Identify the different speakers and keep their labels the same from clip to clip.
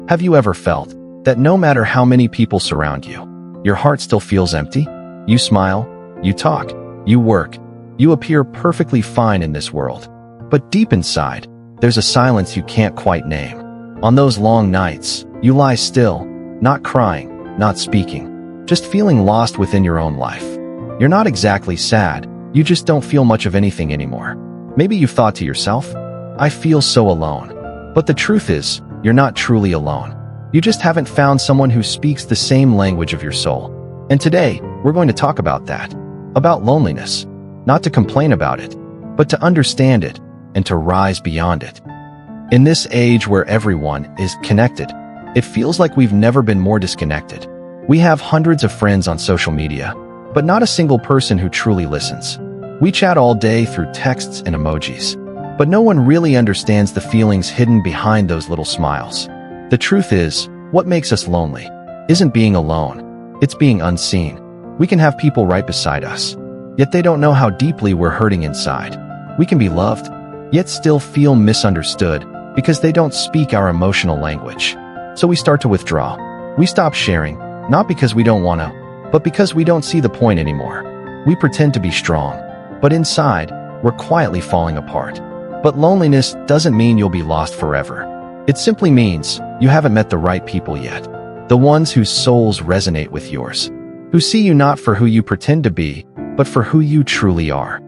Speaker 1: Have you ever felt that no matter how many people surround you, your heart still feels empty? You smile, you talk, you work, you appear perfectly fine in this world. But deep inside, there's a silence you can't quite name. On those long nights, you lie still, not crying, not speaking, just feeling lost within your own life. You're not exactly sad, you just don't feel much of anything anymore. Maybe you've thought to yourself, I feel so alone. But the truth is, you're not truly alone. You just haven't found someone who speaks the same language of your soul. And today, we're going to talk about that. About loneliness. Not to complain about it, but to understand it and to rise beyond it. In this age where everyone is connected, it feels like we've never been more disconnected. We have hundreds of friends on social media, but not a single person who truly listens. We chat all day through texts and emojis, but no one really understands the feelings hidden behind those little smiles. The truth is, what makes us lonely isn't being alone, it's being unseen. We can have people right beside us, yet they don't know how deeply we're hurting inside. We can be loved, yet still feel misunderstood because they don't speak our emotional language. So we start to withdraw. We stop sharing, not because we don't want to, but because we don't see the point anymore. We pretend to be strong, but inside, we're quietly falling apart. But loneliness doesn't mean you'll be lost forever. It simply means you haven't met the right people yet. The ones whose souls resonate with yours. Who see you not for who you pretend to be, but for who you truly are.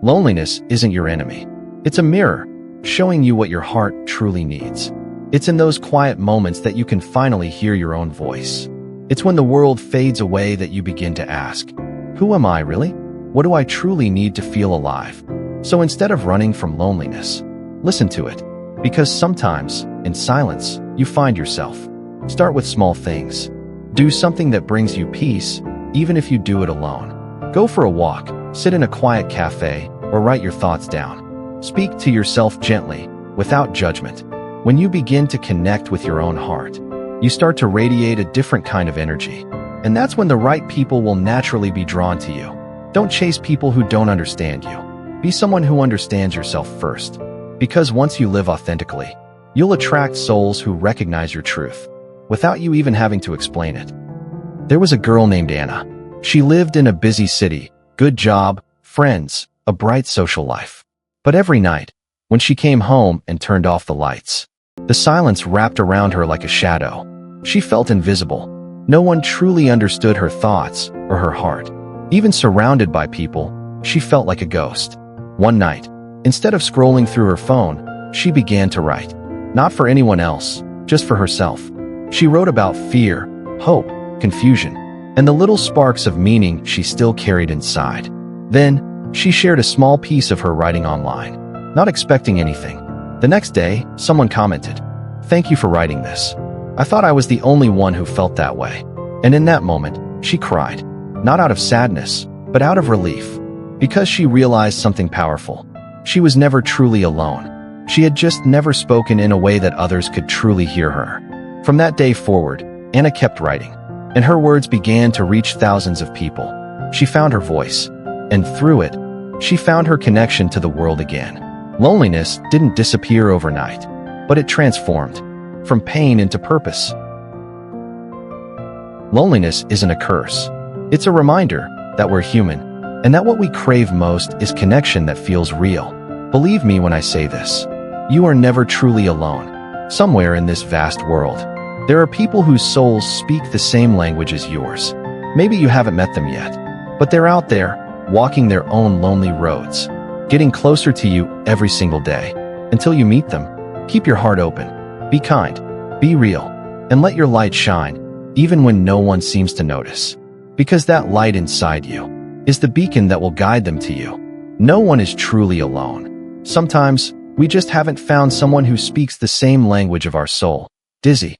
Speaker 1: Loneliness isn't your enemy. It's a mirror, showing you what your heart truly needs. It's in those quiet moments that you can finally hear your own voice. It's when the world fades away that you begin to ask, who am I really? What do I truly need to feel alive? So instead of running from loneliness, listen to it. Because sometimes, in silence, you find yourself. Start with small things. Do something that brings you peace, even if you do it alone. Go for a walk, sit in a quiet cafe, or write your thoughts down. Speak to yourself gently, without judgment. When you begin to connect with your own heart, you start to radiate a different kind of energy. And that's when the right people will naturally be drawn to you. Don't chase people who don't understand you. Be someone who understands yourself first. Because once you live authentically, you'll attract souls who recognize your truth, without you even having to explain it. There was a girl named Anna. She lived in a busy city, good job, friends, a bright social life. But every night, when she came home and turned off the lights, the silence wrapped around her like a shadow. She felt invisible. No one truly understood her thoughts or her heart. Even surrounded by people, she felt like a ghost. One night, instead of scrolling through her phone, she began to write. Not for anyone else, just for herself. She wrote about fear, hope, confusion, and the little sparks of meaning she still carried inside. Then, she shared a small piece of her writing online, not expecting anything. The next day, someone commented, "Thank you for writing this. I thought I was the only one who felt that way." And in that moment, she cried. Not out of sadness, but out of relief. Because she realized something powerful. She was never truly alone. She had just never spoken in a way that others could truly hear her. From that day forward, Anna kept writing, and her words began to reach thousands of people. She found her voice, and through it, she found her connection to the world again. Loneliness didn't disappear overnight, but it transformed, from pain into purpose. Loneliness isn't a curse. It's a reminder that we're human, and that what we crave most is connection that feels real. Believe me when I say this. You are never truly alone. Somewhere in this vast world, there are people whose souls speak the same language as yours. Maybe you haven't met them yet, but they're out there, walking their own lonely roads, getting closer to you every single day. Until you meet them, keep your heart open. Be kind, be real, and let your light shine, even when no one seems to notice. Because that light inside you is the beacon that will guide them to you. No one is truly alone. Sometimes, we just haven't found someone who speaks the same language of our soul. Dizzy.